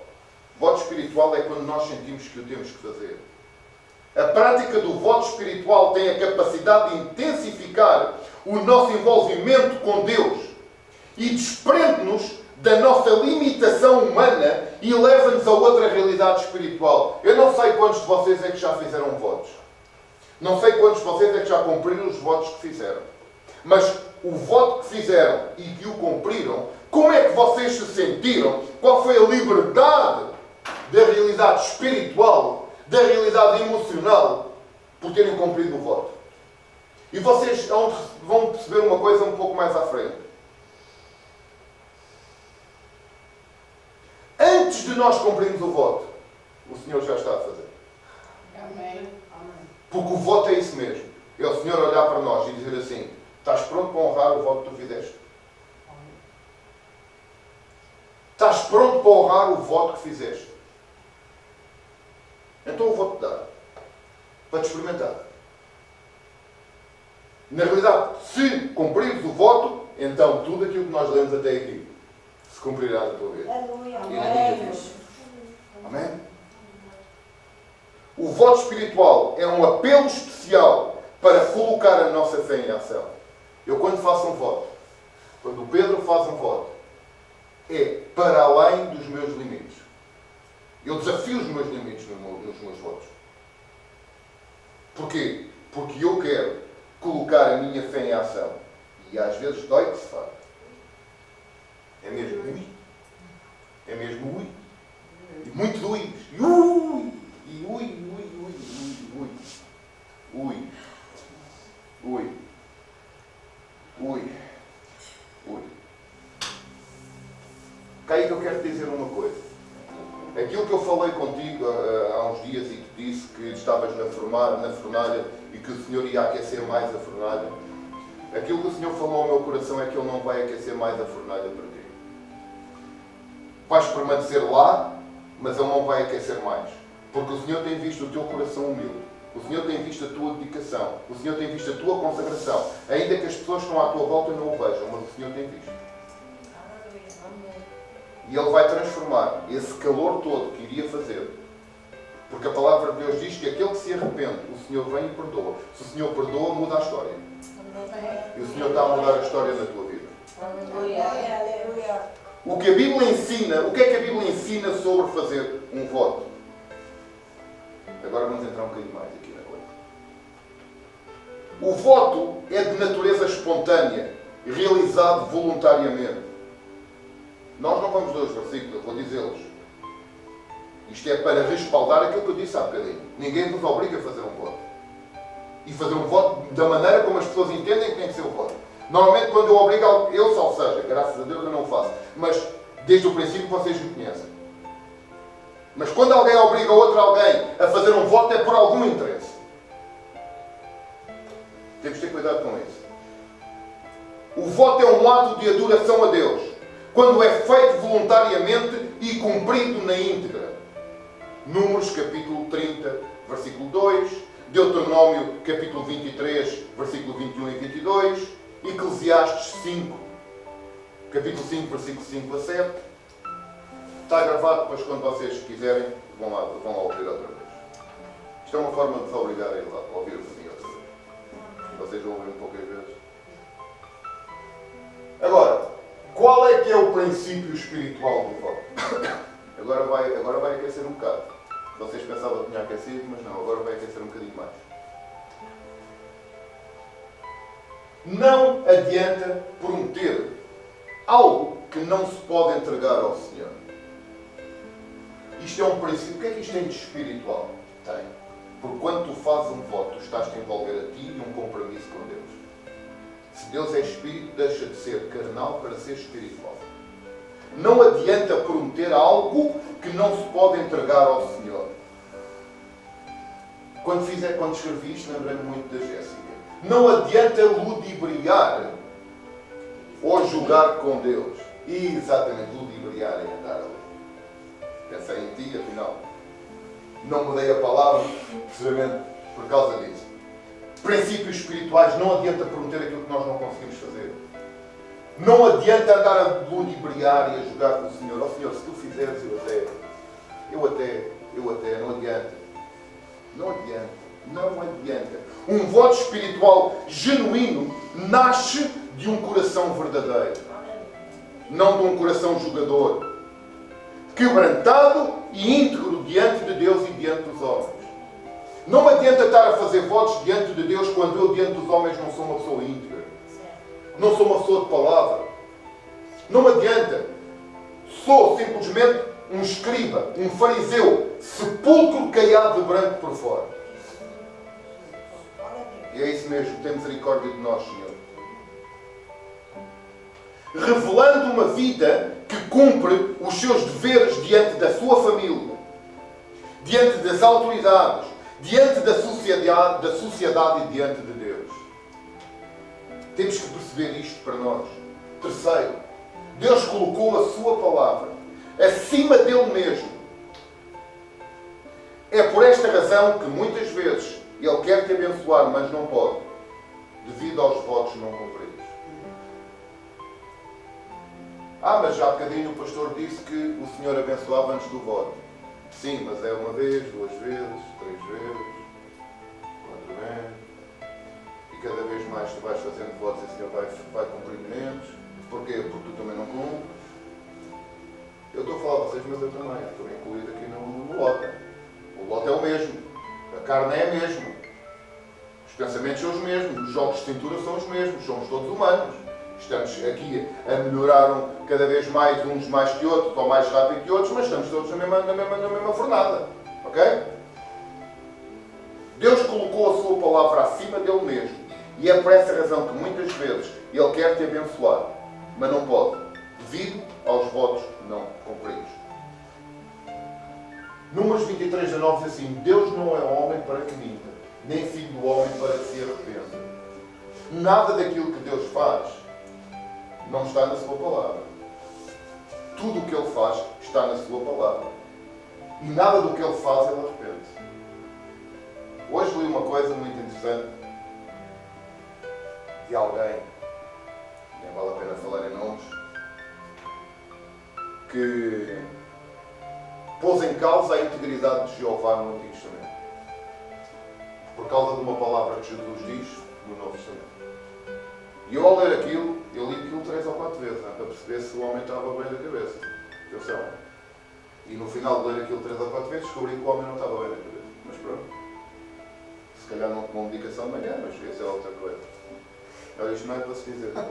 Voto espiritual é quando nós sentimos que o temos que fazer. A prática do voto espiritual tem a capacidade de intensificar o nosso envolvimento com Deus e desprende-nos da nossa limitação humana e leva-nos a outra realidade espiritual. Eu não sei quantos de vocês é que já fizeram votos. Não sei quantos de vocês é que já cumpriram os votos que fizeram. Mas o voto que fizeram e que o cumpriram, como é que vocês se sentiram? Qual foi a liberdade da realidade espiritual, da realidade emocional, por terem cumprido o voto? E vocês vão perceber uma coisa um pouco mais à frente. Antes de nós cumprirmos o voto, o Senhor já está a fazer. Amém. Porque o voto é isso mesmo. É o Senhor olhar para nós e dizer assim: estás pronto para honrar o voto que tu fizeste? Estás pronto para honrar o voto que fizeste? Então eu vou-te dar. Para te experimentar. Na realidade, se cumprires o voto, então tudo aquilo que nós lemos até aqui se cumprirá na tua vida. Aleluia. E na minha vida. Amém? O voto espiritual é um apelo especial para colocar a nossa fé em ação. Eu quando faço um voto, quando o Pedro faz um voto, é para além dos meus limites. Eu desafio os meus limites nos meus votos. Porquê? Porque eu quero colocar a minha fé em ação. E às vezes dói que se faz. É mesmo ui. É mesmo ui. E muito ui. E ui. E ui, ui, ui, ui, ui. Ui. Ui. Ui. Ui. Cá aí que eu quero te dizer uma coisa. Aquilo que eu falei contigo há uns dias e te disse que estavas na fornalha e que o Senhor ia aquecer mais a fornalha. Aquilo que o Senhor falou ao meu coração é que Ele não vai aquecer mais a fornalha para ti. Vais permanecer lá, mas Ele não vai aquecer mais. Porque o Senhor tem visto o teu coração humilde. O Senhor tem visto a tua dedicação. O Senhor tem visto a tua consagração. Ainda que as pessoas que estão à tua volta não o vejam, mas o Senhor tem visto. E Ele vai transformar esse calor todo que iria fazer. Porque a palavra de Deus diz que aquele que se arrepende, o Senhor vem e perdoa. Se o Senhor perdoa, muda a história. E o Senhor está a mudar a história da tua vida. Aleluia. O que a Bíblia ensina, o que é que a Bíblia ensina sobre fazer um voto? Agora vamos entrar um bocadinho mais aqui na coisa. O voto é de natureza espontânea, realizado voluntariamente. Nós não vamos ler os versículos, eu vou dizê-los. Isto é para respaldar aquilo que eu disse há bocadinho. Ninguém nos obriga a fazer um voto. E fazer um voto da maneira como as pessoas entendem que tem que ser o voto. Normalmente quando eu obrigo, eu só seja, graças a Deus eu não o faço. Mas desde o princípio vocês me conhecem. Mas quando alguém obriga outro alguém a fazer um voto é por algum interesse. Temos de ter cuidado com isso. O voto é um ato de adoração a Deus, quando é feito voluntariamente e cumprido na íntegra. Números capítulo 30, versículo 2, Deuteronômio capítulo 23, versículo 21 e 22, Eclesiastes 5, capítulo 5, versículo 5 a 7. Está gravado, depois quando vocês quiserem, vão lá ouvir outra vez. Isto é uma forma de vos obrigar a ir lá, a ouvir o Senhor outra vez. Vocês vão ouvir um pouco às vezes. Agora, qual é que é o princípio espiritual do voto? Agora vai aquecer um bocado. Vocês pensavam que tinha aquecido, mas não, agora vai aquecer um bocadinho mais. Não adianta prometer algo que não se pode entregar ao Senhor. Isto é um princípio. O que é que isto tem de espiritual? Tem. Porque quando tu fazes um voto, tu estás-te a envolver a ti e um compromisso com Deus. Se Deus é espírito, deixa de ser carnal para ser espiritual. Não adianta prometer algo que não se pode entregar ao Senhor. Quando escrevi isto, lembrei-me muito da Jéssica. Não adianta ludibriar ou jogar com Deus. E exatamente, ludibriar é andar ali. Pensei em ti, afinal. Não mudei a palavra, precisamente por causa disso. Princípios espirituais, não adianta prometer aquilo que nós não conseguimos fazer. Não adianta andar a ludibriar e a jogar com o Senhor. Ó Senhor, se tu fizeres, eu até, não adianta. Não adianta. Um voto espiritual genuíno nasce de um coração verdadeiro. Não de um coração jogador. Quebrantado e íntegro diante de Deus e diante dos homens. Não adianta estar a fazer votos diante de Deus quando eu diante dos homens não sou uma pessoa íntegra. Não sou uma pessoa de palavra. Não adianta. Sou simplesmente um escriba, um fariseu, sepulcro caiado de branco por fora. E é isso mesmo, tem misericórdia de nós, Senhor. Revelando uma vida que cumpre os seus deveres diante da sua família, diante das autoridades, diante da sociedade e diante de Deus. Temos que perceber isto para nós. Terceiro, Deus colocou a sua palavra acima dele mesmo. É por esta razão que muitas vezes ele quer te abençoar, mas não pode, devido aos votos não cumpridos. Mas já há bocadinho o pastor disse que o Senhor abençoava antes do voto. Sim, mas é uma vez, 2 vezes, 3 vezes, 4 vezes. E cada vez mais tu vais fazendo votos e o Senhor vai cumprindo menos. Porquê? Porque tu também não cumpres. Eu estou a falar a vocês, mas eu também. Estou incluído aqui no lote. O lote é o mesmo. A carne é a mesma. Os pensamentos são os mesmos. Os jogos de cintura são os mesmos. Somos todos humanos. Estamos aqui a melhorar cada vez mais, uns mais que outros, ou mais rápido que outros, mas estamos todos na mesma fornada. Ok? Deus colocou a sua palavra acima dele mesmo. E é por essa razão que muitas vezes ele quer te abençoar, mas não pode, devido aos votos não cumpridos. Números 23:19 diz assim: Deus não é homem para que minta, nem filho do homem para que se arrependa. Nada daquilo que Deus faz não está na sua palavra. Tudo o que ele faz está na sua palavra. E nada do que ele faz ele arrepende-se. Hoje li uma coisa muito interessante de alguém, nem vale a pena falar em nomes, que pôs em causa a integridade de Jeová no Antigo Testamento. Por causa de uma palavra que Jesus diz no Novo Testamento. E eu, ao ler aquilo, eu li aquilo 3 ou 4 vezes, para perceber se o homem estava bem da cabeça. Atenção. E no final de ler aquilo 3 ou 4 vezes, descobri que o homem não estava bem da cabeça. Mas pronto. Se calhar não tomou medicação de manhã, mas isso é outra coisa. Olha, isto não é para se dizer. Okay?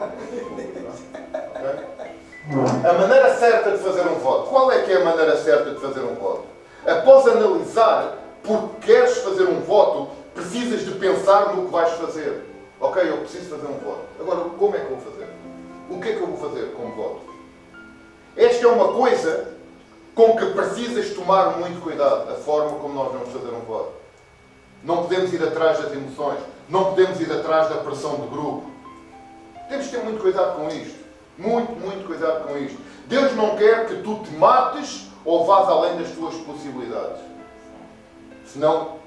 A maneira certa de fazer um voto. Qual é que é a maneira certa de fazer um voto? Após analisar porque queres fazer um voto, precisas de pensar no que vais fazer. Ok, eu preciso fazer um voto. Agora, como é que eu vou fazer? O que é que eu vou fazer como voto? Esta é uma coisa com que precisas tomar muito cuidado, a forma como nós vamos fazer um voto. Não podemos ir atrás das emoções, não podemos ir atrás da pressão do grupo. Temos que ter muito cuidado com isto. Muito cuidado com isto. Deus não quer que tu te mates ou vás além das tuas possibilidades. Senão,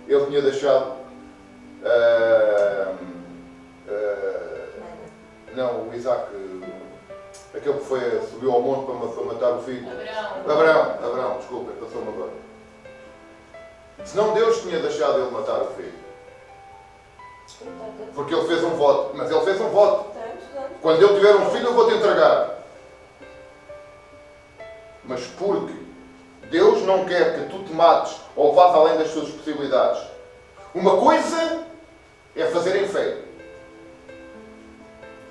Ele tinha deixado... não, o Isaac... Aquele que subiu ao monte para matar o filho. Abraão, desculpa, passou-me agora. Senão Deus tinha deixado ele matar o filho. Porque ele fez um voto. Mas ele fez um voto. Quando eu tiver um filho, eu vou-te entregar. Mas porque Deus não quer que tu te mates ou vás além das tuas possibilidades. Uma coisa é fazer em fé.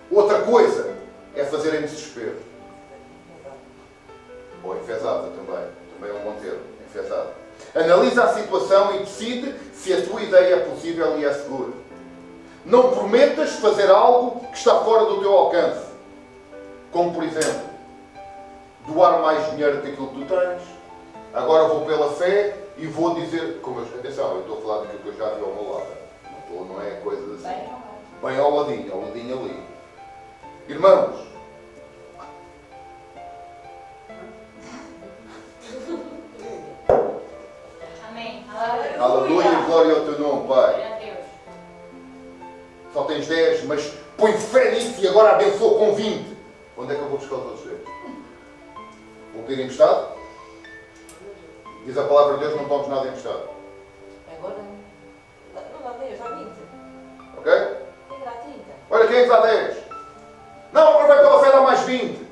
Outra coisa é fazer em desespero. Ou enfesada também. Também é um bom termo. Enfesada. Analisa a situação e decide se a tua ideia é possível e é segura. Não prometas fazer algo que está fora do teu alcance. Como, por exemplo, doar mais dinheiro que aquilo que tu tens. Agora vou pela fé e vou dizer... Atenção, eu estou a falar daquilo que eu já vi ao meu lado. Não é coisa assim. Bem ao ladinho ali. Irmãos, Amém. aleluia, glória ao teu nome, Pai. Glória a Deus. Só tens 10, mas põe fé nisso e agora abençoa com 20. Onde é que eu vou buscar os outros 10? Vou pedir emprestado? Diz a palavra de Deus, não tomes nada emprestado. Agora não dá 10, dá 20. Ok? Quem dá 30? Olha, quem é que dá 10? Não, agora vai pela fé dar mais 20.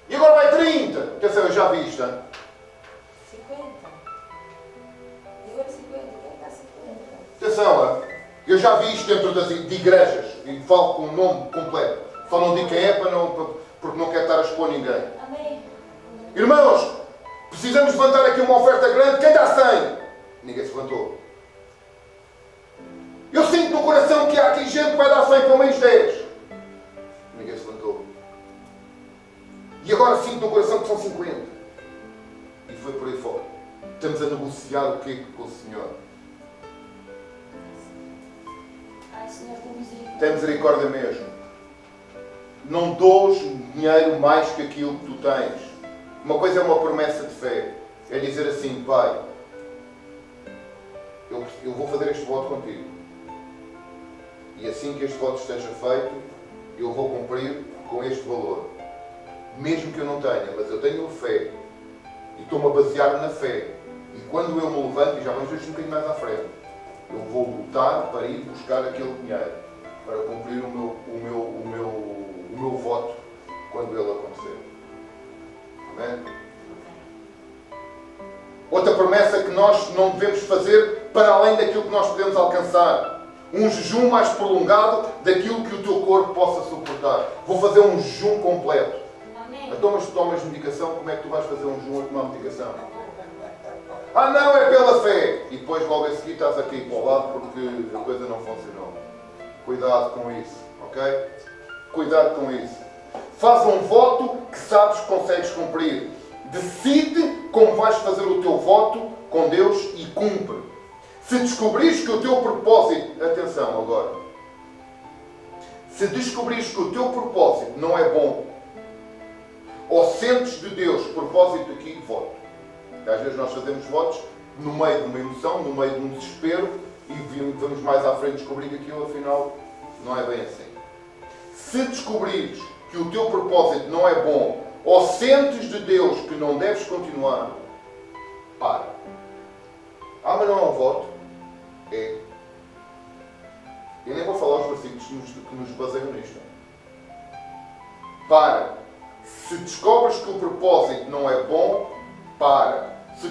E agora vai 30. Atenção, eu já vi isto, hein? 50. E agora 50. Quem dá 50? Atenção, hein? Eu já vi isto dentro de igrejas. E falo com o nome completo. Só não digo quem é porque não quero estar a expor ninguém. Amém. Irmãos, precisamos levantar aqui uma oferta grande. Quem dá 100? Ninguém se levantou. Eu sinto no coração que há aqui gente que vai dar 100 pelo menos 10. Ninguém se levantou. E agora sinto no coração que são 50. E foi por aí fora. Estamos a negociar o quê com o Senhor? Ai, Senhor, tem misericórdia. Tem misericórdia mesmo. Não dous dinheiro mais que aquilo que tu tens. Uma coisa é uma promessa de fé. É dizer assim, Pai, eu vou fazer este voto contigo. E assim que este voto esteja feito, eu vou cumprir com este valor. Mesmo que eu não tenha, mas eu tenho fé. E estou-me a basear na fé. E quando eu me levanto, e já vamos ver isto um bocadinho mais à frente, eu vou lutar para ir buscar aquele dinheiro. Para cumprir o meu voto quando ele acontecer. Amém? Outra promessa que nós não devemos fazer para além daquilo que nós podemos alcançar. Um jejum mais prolongado daquilo que o teu corpo possa suportar. Vou fazer um jejum completo. Amém. Então, mas tu tomas medicação, como é que tu vais fazer um jejum a tomar medicação? Ah, não, é pela fé. E depois logo a seguir estás aqui para o lado porque a coisa não funcionou. Cuidado com isso, ok? Cuidado com isso. Faz um voto que sabes que consegues cumprir. Decide como vais fazer o teu voto com Deus e cumpre. Se descobrires que o teu propósito... Atenção agora. Se descobrires que o teu propósito não é bom, ou sentes de Deus propósito aqui, voto. Às vezes nós fazemos votos no meio de uma emoção, no meio de um desespero, e vamos mais à frente descobrir que aquilo afinal não é bem assim. Se descobrires que o teu propósito não é bom, ou sentes de Deus que não deves continuar, para. Ah, mas não é um voto? É. Eu nem vou falar os versículos que nos baseiam nisto. Para. Se descobres que o propósito não é bom, para. Se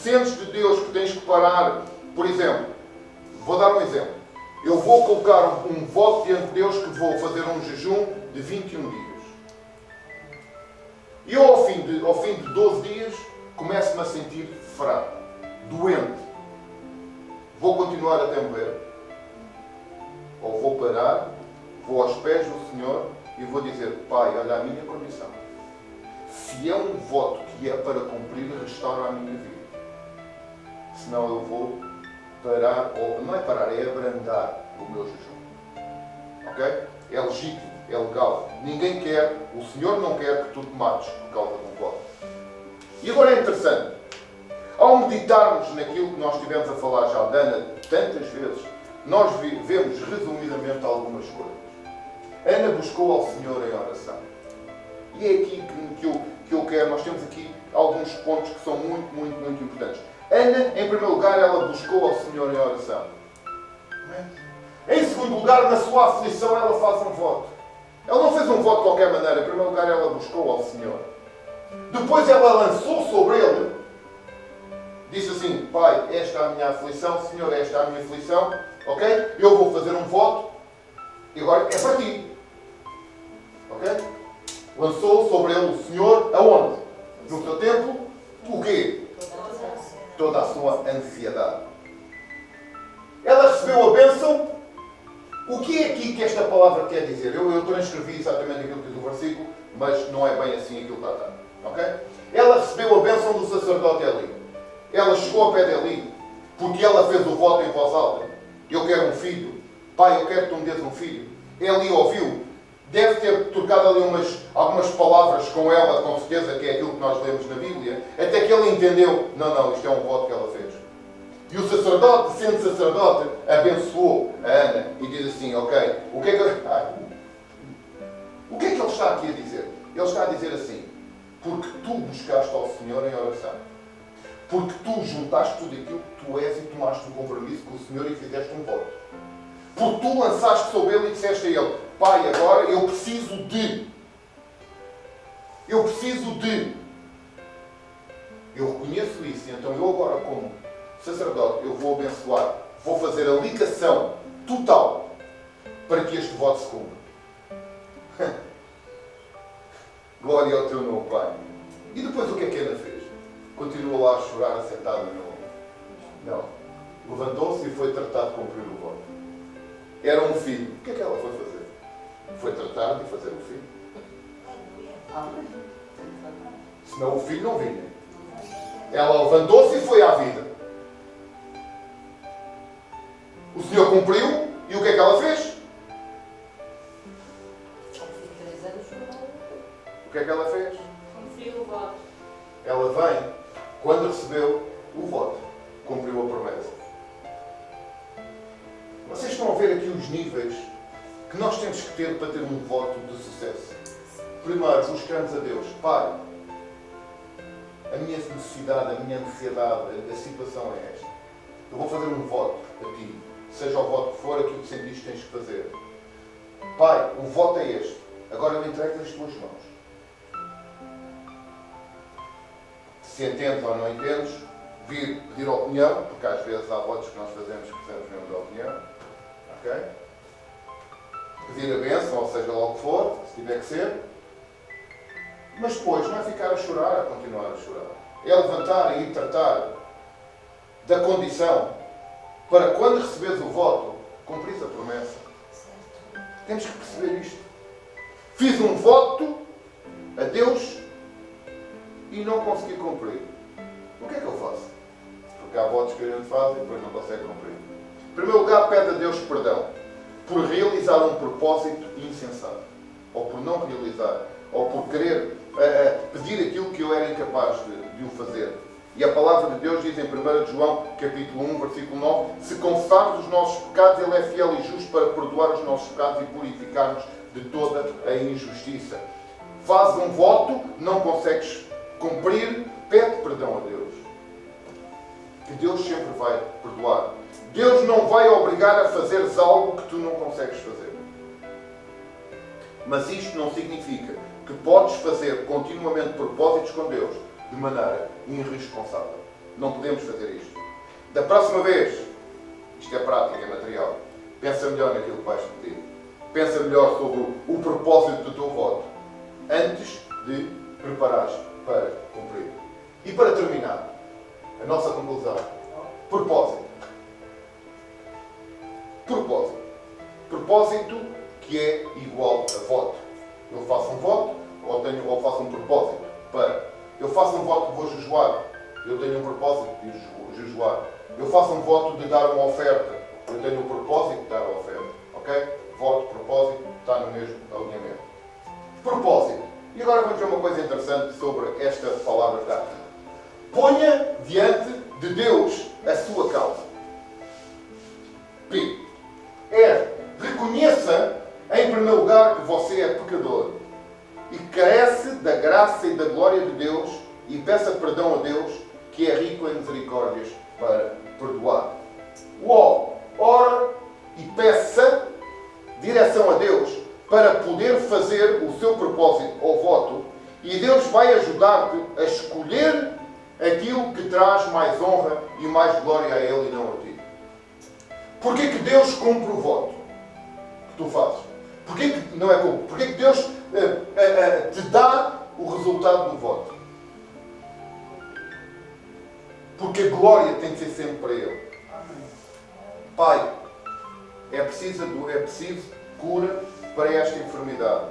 sentes de Deus que tens que parar, por exemplo, vou dar um exemplo. Eu vou colocar um voto diante de Deus que vou fazer um jejum de 21 dias. E eu, ao fim de 12 dias, começo-me a sentir fraco, doente. Vou continuar até morrer? Ou vou parar, vou aos pés do Senhor e vou dizer, Pai, olha a minha condição. Se é um voto que é para cumprir, restaura a minha vida. Senão eu vou parar, ou não é parar, é abrandar o meu jejum. Ok? É legítimo, é legal. Ninguém quer, o Senhor não quer que tu te mates por causa de um voto. E agora é interessante. Ao meditarmos naquilo que nós estivemos a falar já, Ana, tantas vezes, nós vemos resumidamente algumas coisas. Ana buscou ao Senhor em oração. E é aqui que eu quero, nós temos aqui alguns pontos que são muito, muito, muito importantes. Ana, em primeiro lugar, ela buscou ao Senhor em oração. Em segundo lugar, na sua aflição, ela faz um voto. Ela não fez um voto de qualquer maneira. Em primeiro lugar, ela buscou ao Senhor. Depois ela lançou sobre ele. Disse assim, Pai, esta é a minha aflição. Senhor, esta é a minha aflição. Ok? Eu vou fazer um voto. E agora é para ti. Ok? Lançou sobre ele o Senhor, aonde? No seu templo, o quê? Toda a sua ansiedade. Ela recebeu a bênção. O que é aqui que esta palavra quer dizer? Eu transcrevi exatamente aquilo que diz o versículo, mas não é bem assim aquilo que está. Ok? Ela recebeu a bênção do sacerdote Eli. Ela chegou ao pé de Eli, porque ela fez o voto em voz alta. Eu quero um filho. Pai, eu quero que tu me dês um filho. Eli ouviu. Deve ter trocado ali algumas palavras com ela, com certeza, que é aquilo que nós lemos na Bíblia, até que ele entendeu, não, isto é um voto que ela fez. E o sacerdote, sendo sacerdote, abençoou a Ana e diz assim, ok, o que é que ele está aqui a dizer? Ele está a dizer assim, porque tu buscaste ao Senhor em oração, porque tu juntaste tudo aquilo que tu és e tomaste um compromisso com o Senhor e fizeste um voto. Porque tu lançaste sobre ele e disseste a ele, Pai, agora eu preciso de. Eu reconheço isso, então eu agora, como sacerdote, eu vou abençoar, vou fazer a ligação total para que este voto se cumpra. Glória ao teu nome, Pai. E depois o que é que Ana fez? Continua lá a chorar, assentada no... Não. Levantou-se e foi tratar de cumprir o voto. Era um filho. O que é que ela foi fazer? Foi tratar de fazer o filho. Senão o filho não vinha. Ela levantou-se e foi à vida. O Senhor cumpriu e o que é que ela fez? O que é que ela fez? Cumpriu o voto. Ela vem quando recebeu o voto. Cumpriu a promessa. Vocês estão a ver aqui os níveis que nós temos que ter para ter um voto de sucesso. Primeiro, buscamos a Deus. Pai, a minha necessidade, a minha ansiedade, a situação é esta. Eu vou fazer um voto a Ti. Seja o voto que for, aquilo que sentiste tens que fazer. Pai, o voto é este. Agora eu entrego nas Tuas mãos. Se entendes ou não entendes, vir pedir opinião, porque às vezes há votos que nós fazemos que precisamos mesmo de opinião. Ok? Pedir a bênção, ou seja lá o que for, se tiver que ser. Mas depois não é ficar a chorar, a continuar a chorar. É levantar e ir tratar da condição para quando receberes o voto, cumprir a promessa. Temos que perceber isto. Fiz um voto a Deus e não consegui cumprir. O que é que eu faço? Porque há votos que a gente faz e depois não consegue cumprir. Em primeiro lugar, pede a Deus perdão por realizar um propósito insensato. Ou por não realizar. Ou por querer pedir aquilo que eu era incapaz de o fazer. E a palavra de Deus diz em 1 João, capítulo 1, versículo 9, se confessarmos os nossos pecados, Ele é fiel e justo para perdoar os nossos pecados e purificar-nos de toda a injustiça. Faz um voto, não consegues cumprir, pede perdão a Deus. Que Deus sempre vai perdoar. Deus não vai obrigar a fazeres algo que tu não consegues fazer. Mas isto não significa que podes fazer continuamente propósitos com Deus de maneira irresponsável. Não podemos fazer isto. Da próxima vez, isto é prática, é material, pensa melhor naquilo que vais pedir. Pensa melhor sobre o propósito do teu voto antes de preparares para cumprir. E para terminar, propósito para. Eu faço um voto que vou jejuar. Eu tenho um propósito de jejuar. Eu faço um voto de dar uma oferta. Eu tenho um propósito de dar a oferta. Ok? Voto, propósito, está no mesmo alinhamento. Propósito. E agora vamos ver uma coisa interessante sobre esta palavra que está aqui. Ponha diante de Deus a sua causa. P. Reconheça, em primeiro lugar, que você é pecador e carece da graça e da glória de Deus e peça perdão a Deus, que é rico em misericórdias para perdoar. Ora e peça direção a Deus para poder fazer o seu propósito ou voto, e Deus vai ajudar-te a escolher aquilo que traz mais honra e mais glória a Ele e não a ti. Porquê que Deus cumpre o voto que tu fazes? Porquê que, não é cumpre? Porquê que Deus te dá o resultado do voto? Porque a glória tem que ser sempre para Ele. Pai, é preciso cura para esta enfermidade.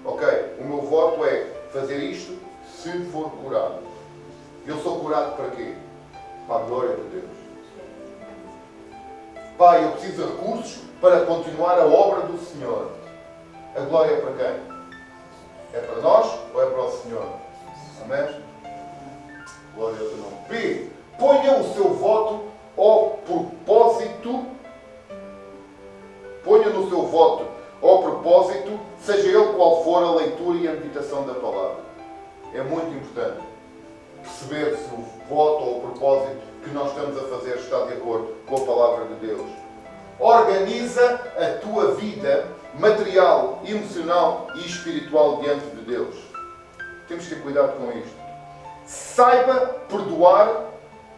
Ok, o meu voto é fazer isto se for curado. Eu sou curado para quê? Para a glória de Deus. Pai, eu preciso de recursos para continuar a obra do Senhor. A glória é para quem? É para nós ou é para o Senhor? Amém? Glória ao teu nome. B. Ponha o seu voto ao propósito. Ponha no seu voto ao propósito, seja ele qual for a leitura e a meditação da palavra. É muito importante perceber se o voto ou o propósito que nós estamos a fazer está de acordo com a palavra de Deus. Organiza a tua vida material, emocional e espiritual diante de Deus. Temos que ter cuidado com isto. Saiba perdoar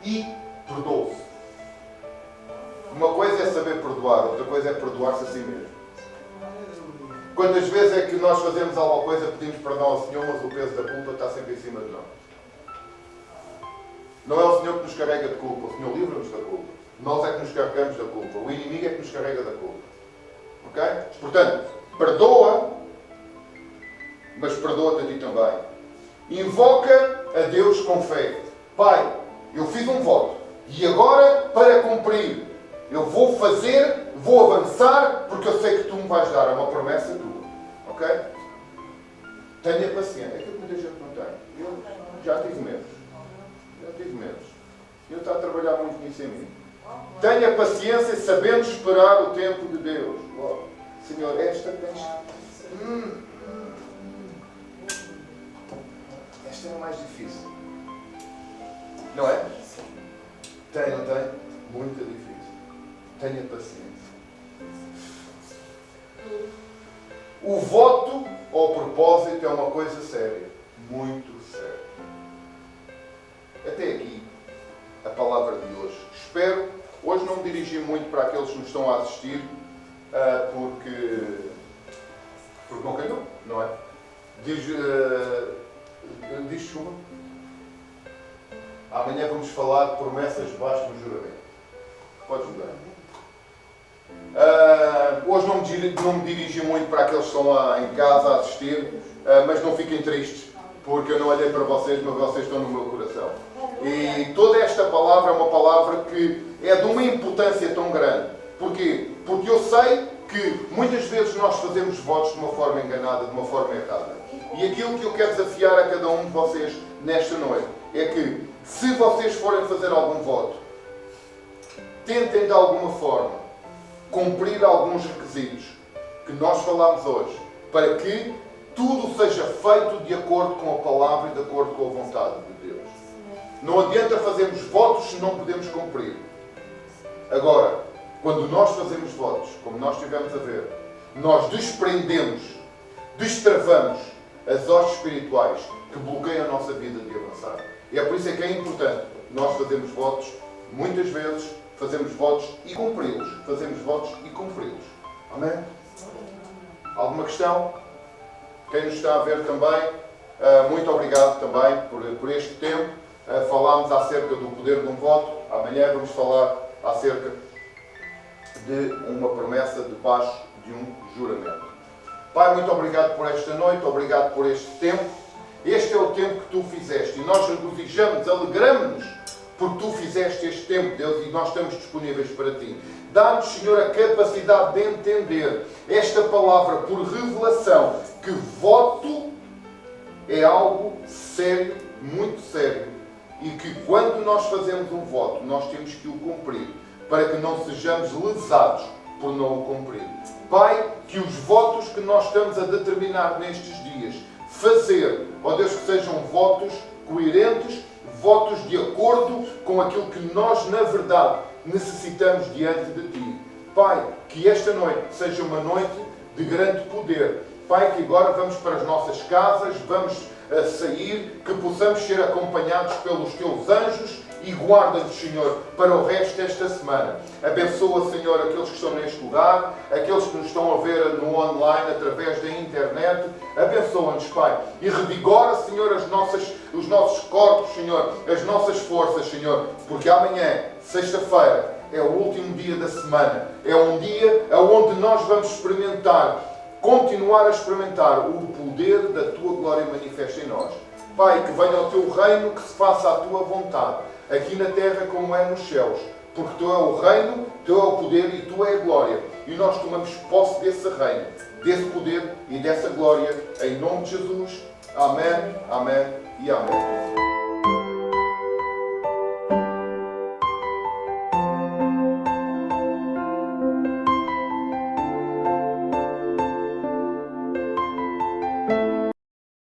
e perdoe-se. Uma coisa é saber perdoar, outra coisa é perdoar-se a si mesmo. Quantas vezes é que nós fazemos alguma coisa, pedimos perdão ao Senhor, mas o peso da culpa está sempre em cima de nós. Não é o Senhor que nos carrega de culpa, o Senhor livra-nos da culpa. Nós é que nos carregamos da culpa, o inimigo é que nos carrega da culpa. Ok? Portanto, perdoa, mas perdoa-te a ti também. Invoca a Deus com fé. Pai, eu fiz um voto e agora, para cumprir, eu vou fazer, vou avançar, porque eu sei que tu me vais dar. É uma promessa tua. Ok? Tenha paciência. É aquilo que muita gente não tem. Eu já tive medos. Eu estou a trabalhar muito nisso em mim. Tenha paciência, sabendo esperar o tempo de Deus. Oh, Senhor, esta tens... Esta é a mais difícil. Não é? Tem, não tem? Muito difícil. Tenha paciência. O voto ou propósito é uma coisa séria. Muito séria. Até aqui, a palavra de hoje. Espero, hoje não me dirigi muito para aqueles que nos estão a assistir, porque não calhou, não é? Diz chuva. Amanhã vamos falar de promessas debaixo do juramento. Podes mudar. Hoje não me dirigi muito para aqueles que estão lá em casa a assistir, mas não fiquem tristes, porque eu não olhei para vocês, mas vocês estão no meu coração. E toda esta palavra é uma palavra que é de uma importância tão grande. Porquê? Porque eu sei que muitas vezes nós fazemos votos de uma forma enganada, de uma forma errada. E aquilo que eu quero desafiar a cada um de vocês nesta noite é que, se vocês forem fazer algum voto, tentem de alguma forma cumprir alguns requisitos que nós falámos hoje, para que tudo seja feito de acordo com a palavra e de acordo com a vontade de Deus. Não adianta fazermos votos se não podemos cumprir. Agora, quando nós fazemos votos, como nós estivemos a ver, nós desprendemos, destravamos as hostes espirituais que bloqueiam a nossa vida de avançar. E é por isso que é importante nós fazermos votos, muitas vezes fazemos votos e cumpri-los. Fazemos votos e cumpri-los. Amém? Alguma questão? Quem nos está a ver também, muito obrigado também por este tempo. Falámos acerca do poder de um voto. Amanhã vamos falar acerca de uma promessa debaixo de um juramento. Pai, muito obrigado por esta noite, obrigado por este tempo Este é o tempo que tu fizeste e nós regozijamos, alegramos-nos porque tu fizeste este tempo, Deus, e nós estamos disponíveis para ti. Dá-nos, Senhor, a capacidade de entender esta palavra por revelação, que voto é algo sério, muito sério, e que quando nós fazemos um voto, nós temos que o cumprir, para que não sejamos lesados por não o cumprir. Pai, que os votos que nós estamos a determinar nestes dias, fazer, ó Deus, que sejam votos coerentes, votos de acordo com aquilo que nós, na verdade, necessitamos diante de Ti. Pai, que esta noite seja uma noite de grande poder. Pai, que agora vamos para as nossas casas, vamos sair, que possamos ser acompanhados pelos Teus anjos e guarda-nos, Senhor, para o resto desta semana. Abençoa, Senhor, aqueles que estão neste lugar, aqueles que nos estão a ver no online, através da internet. Abençoa-nos, Pai. E revigora, Senhor, os nossos corpos, Senhor, as nossas forças, Senhor, porque amanhã, sexta-feira, é o último dia da semana. É um dia onde nós vamos continuar a experimentar o poder da Tua glória manifesta em nós. Pai, que venha o Teu reino, que se faça a Tua vontade, aqui na terra como é nos céus, porque Tu é o reino, Tu é o poder e Tu é a glória. E nós tomamos posse desse reino, desse poder e dessa glória, em nome de Jesus. Amém, amém e amém.